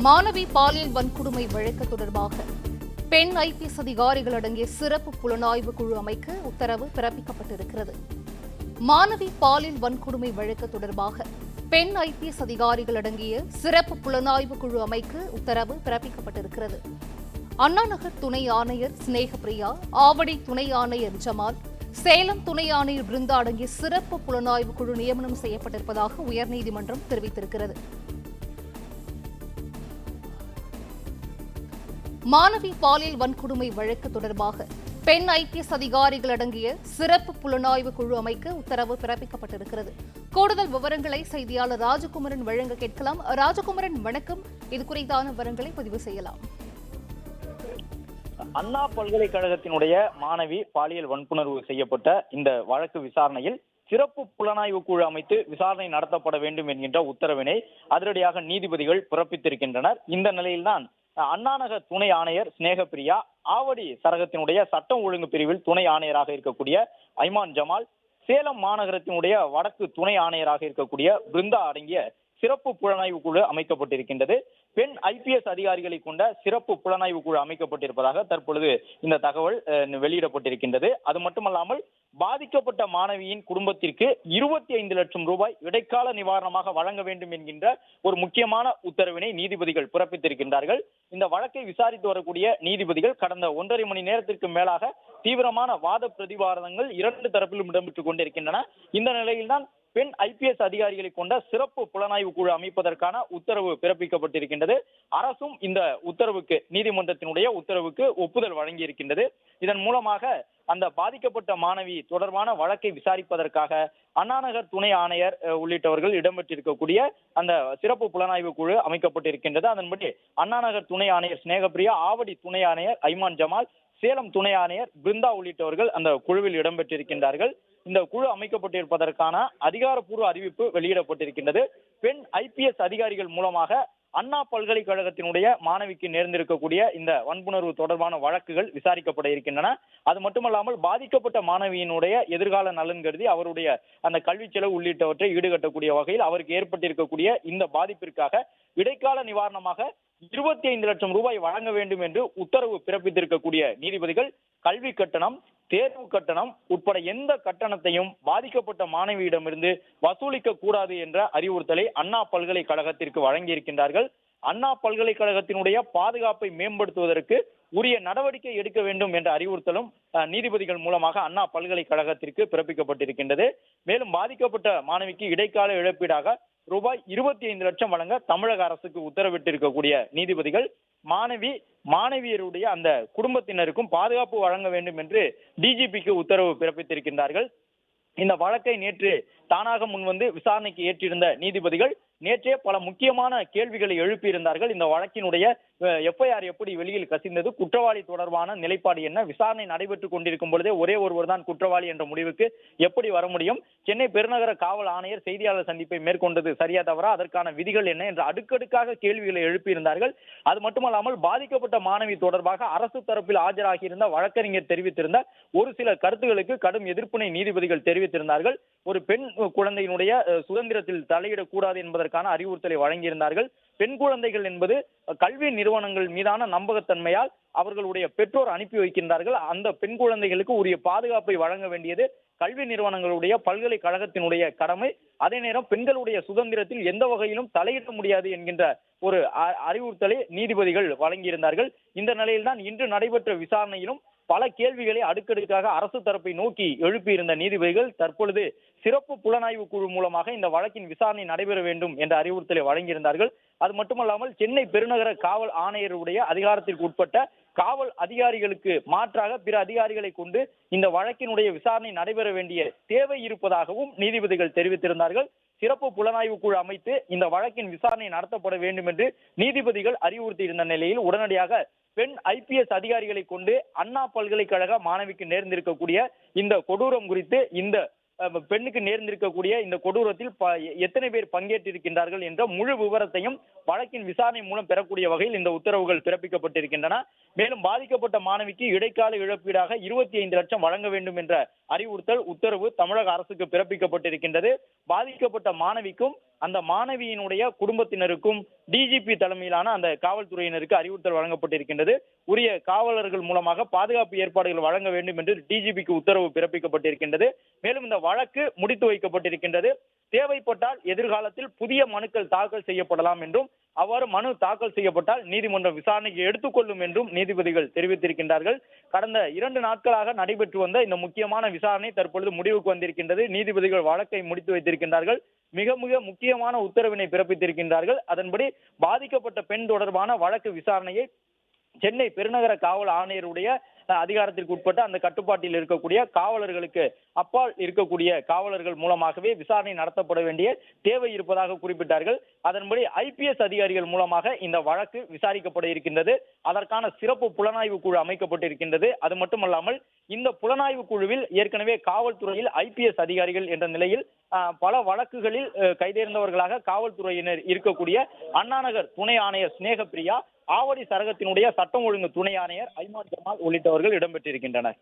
மாணவி பாலியல் வன்கொடுமை வழக்கு தொடர்பாக பெண் ஐபிஎஸ் அதிகாரிகள் அடங்கிய சிறப்பு புலனாய்வு குழு அமைக்க உத்தரவு பிறப்பிக்கப்பட்டிருக்கிறது. மாணவி பாலியல் வன்கொடுமை வழக்கு தொடர்பாக பெண் ஐபிஎஸ் அதிகாரிகள் அடங்கிய சிறப்பு புலனாய்வு குழு அமைக்க உத்தரவு பிறப்பிக்கப்பட்டிருக்கிறது. அண்ணாநகர் துணை ஆணையர் ஸ்நேகப்பிரியா, ஆவடி துணை ஆணையர் ஜமால், சேலம் துணை ஆணையர் பிருந்தா அடங்கிய சிறப்பு புலனாய்வு குழு நியமனம் செய்யப்பட்டிருப்பதாக உயர்நீதிமன்றம் தெரிவித்திருக்கிறது. மாணவி பாலியல் வன்கொடுமை வழக்கு தொடர்பாக பெண் ஐபிஎஸ் அதிகாரிகள் அடங்கிய சிறப்பு புலனாய்வு குழு அமைக்க உத்தரவு பிறப்பிக்கப்பட்டிருக்கிறது. கூடுதல் விவரங்களை செய்தியாளர் ராஜகுமரன் வழங்க கேட்கலாம். ராஜகுமரன், வணக்கம். இது குறித்தான விவரங்களை பதிவு செய்யலாம். அண்ணா பல்கலைக்கழகத்தினுடைய மாணவி பாலியல் வன்புணர்வு செய்யப்பட்ட இந்த வழக்கு விசாரணையில் சிறப்பு புலனாய்வு குழு அமைத்து விசாரணை நடத்தப்பட வேண்டும் என்கின்ற உத்தரவினை அதிரடியாக நீதிபதிகள் பிறப்பித்திருக்கின்றனர். இந்த நிலையில்தான் அண்ணாநகர் துணை ஆணையர் ஸ்நேகப்பிரியா, ஆவடி சரகத்தினுடைய சட்டம் ஒழுங்கு பிரிவில் துணை ஆணையராக இருக்கக்கூடிய ஐமான் ஜமால், சேலம் மாநகரத்தினுடைய வடக்கு துணை ஆணையராக இருக்கக்கூடிய பிருந்தா அடங்கிய சிறப்பு புலனாய்வு குழு அமைக்கப்பட்டிருக்கின்றது. பெண் ஐபிஎஸ் அதிகாரிகளை கொண்ட சிறப்பு புலனாய்வு குழு அமைக்கப்பட்டிருப்பதாக தற்பொழுது இந்த தகவல் வெளியிடப்பட்டிருக்கின்றது. அது மட்டுமல்லாமல் பாதிக்கப்பட்ட மாணவியின் குடும்பத்திற்கு 25 லட்சம் ரூபாய் இடைக்கால நிவாரணமாக வழங்க வேண்டும் என்கின்ற ஒரு முக்கியமான உத்தரவினை நீதிபதிகள் பிறப்பித்திருக்கின்றார்கள். இந்த வழக்கை விசாரித்து வரக்கூடிய நீதிபதிகள் கடந்த 1.5 மணி நேரத்திற்கு மேலாக தீவிரமான வாத பிரதிவாதங்கள் இரண்டு தரப்பிலும் இடம்பெற்றுக் கொண்டிருக்கின்றன. இந்த நிலையில்தான் பெண் ஐபிஎஸ் அதிகாரிகளை கொண்ட சிறப்பு புலனாய்வு குழு அமைப்பதற்கான உத்தரவு பிறப்பிக்கப்பட்டிருக்கின்றது. அரசும் இந்த உத்தரவுக்கு, நீதிமன்றத்தினுடைய உத்தரவுக்கு ஒப்புதல் வழங்கியிருக்கின்றது. இதன் மூலமாக அந்த பாதிக்கப்பட்ட மாணவி தொடர்பான வழக்கை விசாரிப்பதற்காக அண்ணாநகர் துணை ஆணையர் உள்ளிட்டவர்கள் இடம்பெற்றிருக்கக்கூடிய அந்த சிறப்பு புலனாய்வு குழு அமைக்கப்பட்டிருக்கின்றது. அதன்படி அண்ணாநகர் துணை ஆணையர் ஸ்நேகப்பிரியா, ஆவடி துணை ஆணையர் ஐமான் ஜமால், சேலம் துணை ஆணையர் பிருந்தா உள்ளிட்டவர்கள் அந்த குழுவில் இடம்பெற்றிருக்கின்றார்கள். இந்த குழு அமைக்கப்பட்டிருப்பதற்கான அதிகாரப்பூர்வ அறிவிப்பு வெளியிடப்பட்டிருக்கின்றது. பெண் ஐபிஎஸ் அதிகாரிகள் மூலமாக அண்ணா பல்கலைக்கழகத்தினுடைய மாணவிக்கு நேர்ந்திருக்கக்கூடிய இந்த வன்புணர்வு தொடர்பான வழக்குகள் விசாரிக்கப்பட இருக்கின்றன. அது மட்டுமல்லாமல் பாதிக்கப்பட்ட மாணவியினுடைய எதிர்கால நலன் கருதி அவருடைய அந்த கல்வி செலவு உள்ளிட்டவற்றை ஈடுகட்டக்கூடிய வகையில் அவருக்கு ஏற்பட்டிருக்கக்கூடிய இந்த பாதிப்பிற்காக இடைக்கால நிவாரணமாக 25 லட்சம் ரூபாய் வழங்க வேண்டும் என்று உத்தரவு பிறப்பித்திருக்கக்கூடிய நீதிபதிகள் கல்வி கட்டணம், தேர்வு கட்டணம் உட்பட எந்த கட்டணத்தையும் பாதிக்கப்பட்ட மாணவியிடமிருந்து வசூலிக்க கூடாது என்ற அறிவுறுத்தலை அண்ணா பல்கலைக்கழகத்திற்கு வழங்கியிருக்கின்றார்கள். அண்ணா பல்கலைக்கழகத்தினுடைய பாதுகாப்பை மேம்படுத்துவதற்கு உரிய நடவடிக்கை எடுக்க வேண்டும் என்ற அறிவுறுத்தலும் நீதிபதிகள் மூலமாக அண்ணா பல்கலைக்கழகத்திற்கு பிறப்பிக்கப்பட்டிருக்கின்றது. மேலும் பாதிக்கப்பட்ட மாணவிக்கு இடைக்கால இழப்பீடாக ரூபாய் 25 லட்சம் வழங்க தமிழக அரசுக்கு உத்தரவிட்டிருக்கக்கூடிய நீதிபதிகள் மாணவியருடைய அந்த குடும்பத்தினருக்கும் பாதுகாப்பு வழங்க வேண்டும் என்று டிஜிபிக்கு உத்தரவு பிறப்பித்திருக்கின்றார்கள். இந்த வழக்கை நேற்று தானாக முன்வந்து விசாரணைக்கு ஏற்றிருந்த நீதிபதிகள் நேற்றே பல முக்கியமான கேள்விகளை எழுப்பியிருந்தார்கள். இந்த வழக்கினுடைய எஃப்ஐஆர் எப்படி வெளியில் கசிந்தது, குற்றவாளி தொடர்பான நிலைப்பாடு என்ன, விசாரணை நடைபெற்றுக் கொண்டிருக்கும் பொழுதே ஒரே ஒருவர் தான் குற்றவாளி என்ற முடிவுக்கு எப்படி வர முடியும், சென்னை பெருநகர காவல் ஆணையர் செய்தியாளர் சந்திப்பை மேற்கொண்டது சரியா தவறா, அதற்கான விதிகள் என்ன என்ற அடுக்கடுக்காக கேள்விகளை எழுப்பியிருந்தார்கள். அது மட்டுமல்லாமல் பாதிக்கப்பட்ட மாணவி தொடர்பாக அரசு தரப்பில் ஆஜராகியிருந்த வழக்கறிஞர் தெரிவித்திருந்த ஒரு சில கருத்துகளுக்கு கடும் எதிர்ப்பினை நீதிபதிகள் தெரிவித்திருந்தார்கள். ஒரு பெண் குழந்தையினுடைய சுதந்திரத்தில் தலையிடக்கூடாது என்பதற்கான அறிவுறுத்தலை வழங்கியிருந்தார்கள். பெண் குழந்தைகள் என்பது கல்வி நிறுவனங்கள் மீதான நம்பகத்தன்மையால் அவர்களுடைய பெற்றோர் அனுப்பி வைக்கின்றார்கள். அந்த பெண் குழந்தைகளுக்கு உரிய பாதுகாப்பை வழங்க வேண்டியது கல்வி நிறுவனங்களுடைய பல்கலைக்கழகத்தினுடைய கடமை. அதே நேரம் பெண்களுடைய சுதந்திரத்தில் எந்த வகையிலும் தலையிட முடியாது என்கின்ற ஒரு அறிவுறுத்தலை நீதிபதிகள் வழங்கியிருந்தார்கள். இந்த நிலையில்தான் இன்று நடைபெற்ற விசாரணையிலும் பல கேள்விகளை அடுக்கடுக்காக அரசு தரப்பை நோக்கி எழுப்பியிருந்த நீதிபதிகள் தற்பொழுது சிறப்பு புலனாய்வு குழு மூலமாக இந்த வழக்கின் விசாரணை நடைபெற வேண்டும் என்ற அறிவுறுத்தலை வழங்கியிருந்தார்கள். அது மட்டுமல்லாமல் சென்னை பெருநகர காவல் ஆணையருடைய அதிகாரத்திற்கு உட்பட்ட காவல் அதிகாரிகளுக்கு மாற்றாக பிற அதிகாரிகளை கொண்டு இந்த வழக்கினுடைய விசாரணை நடைபெற வேண்டிய தேவை இருப்பதாகவும் நீதிபதிகள் தெரிவித்திருந்தார்கள். சிறப்பு புலனாய்வு குழு அமைத்து இந்த வழக்கின் விசாரணை நடத்தப்பட வேண்டும் என்று நீதிபதிகள் அறிவுறுத்தியிருந்த நிலையில் உடனடியாக பெண் ஐபிஎஸ் அதிகாரிகளை கொண்டு அண்ணா பல்கலைக்கழக மாணவிக்கு நேர்ந்திருக்கக்கூடிய இந்த கொடூரம் குறித்து, இந்த பெண்ணுக்கு நேர்ந்திருக்கக்கூடிய இந்த கொடூரத்தில் எத்தனை பேர் பங்கேற்றிருக்கின்றார்கள் என்ற முழு விவரத்தையும் வழக்கின் விசாரணை மூலம் பெறக்கூடிய வகையில் இந்த உத்தரவுகள் பிறப்பிக்கப்பட்டிருக்கின்றன. மேலும் பாதிக்கப்பட்ட மாணவிக்கு இடைக்கால இழப்பீடாக 25 லட்சம் வழங்க வேண்டும் என்ற அறிவுறுத்தல் உத்தரவு தமிழக அரசுக்கு பிறப்பிக்கப்பட்டிருக்கின்றது. பாதிக்கப்பட்ட மாணவிக்கும் அந்த மாணவியினுடைய குடும்பத்தினருக்கும் டிஜிபி தலைமையிலான அந்த காவல்துறையினருக்கு அறிவுறுத்தல் வழங்கப்பட்டிருக்கின்றது. உரிய காவலர்கள் மூலமாக பாதுகாப்பு ஏற்பாடுகள் வழங்க வேண்டும் என்று டிஜிபிக்கு உத்தரவு பிறப்பிக்கப்பட்டிருக்கின்றது. மேலும் இந்த வழக்கு முடித்து வைக்கப்பட்டிருக்கின்றது. தேவைப்பட்டால் எதிர்காலத்தில் புதிய மனுக்கள் தாக்கல் செய்யப்படலாம் என்றும், அவ்வாறு மனு தாக்கல் செய்யப்பட்டால் நீதிமன்றம் விசாரணைக்கு எடுத்துக்கொள்ளும் என்றும் நீதிபதிகள் தெரிவித்திருக்கின்றார்கள். கடந்த 2 நாட்களாக நடைபெற்று வந்த இந்த முக்கியமான விசாரணை தற்பொழுது முடிவுக்கு வந்திருக்கின்றது. நீதிபதிகள் வழக்கை முடித்து வைத்திருக்கின்றார்கள். மிக மிக முக்கியமான உத்தரவினை பிறப்பித்திருக்கின்றார்கள். அதன்படி பாதிக்கப்பட்ட பெண் தொடர்பான வழக்கு விசாரணையை சென்னை பெருநகர காவல் ஆணையருடைய அதிகாரத்திற்கு உட்பட்ட அந்த கட்டுப்பாட்டில் இருக்கக்கூடிய காவலர்களுக்கு அப்பால் இருக்கக்கூடிய காவலர்கள் மூலமாகவே விசாரணை நடத்தப்பட வேண்டிய தேவை இருப்பதாக குறிப்பிட்டார்கள். அதன்படி IPS அதிகாரிகள் மூலமாக இந்த வழக்கு விசாரிக்கப்பட இருக்கின்றது. அதற்கான சிறப்பு புலனாய்வு குழு அமைக்கப்பட்டிருக்கின்றது. அது மட்டுமல்லாமல் இந்த புலனாய்வு குழுவில் ஏற்கனவே காவல்துறையில் IPS அதிகாரிகள் என்ற நிலையில் பல வழக்குகளில் கைதேர்ந்தவர்களாக காவல்துறையினர் இருக்கக்கூடிய அண்ணாநகர் துணை ஆணையர் ஸ்நேகப்பிரியா, ஆவடி சரகத்தினுடைய சட்டம் ஒழுங்கு துணை ஆணையர் ஐமான் ஜமால் உள்ளிட்டவர்கள் இடம்பெற்றிருக்கின்றனர்.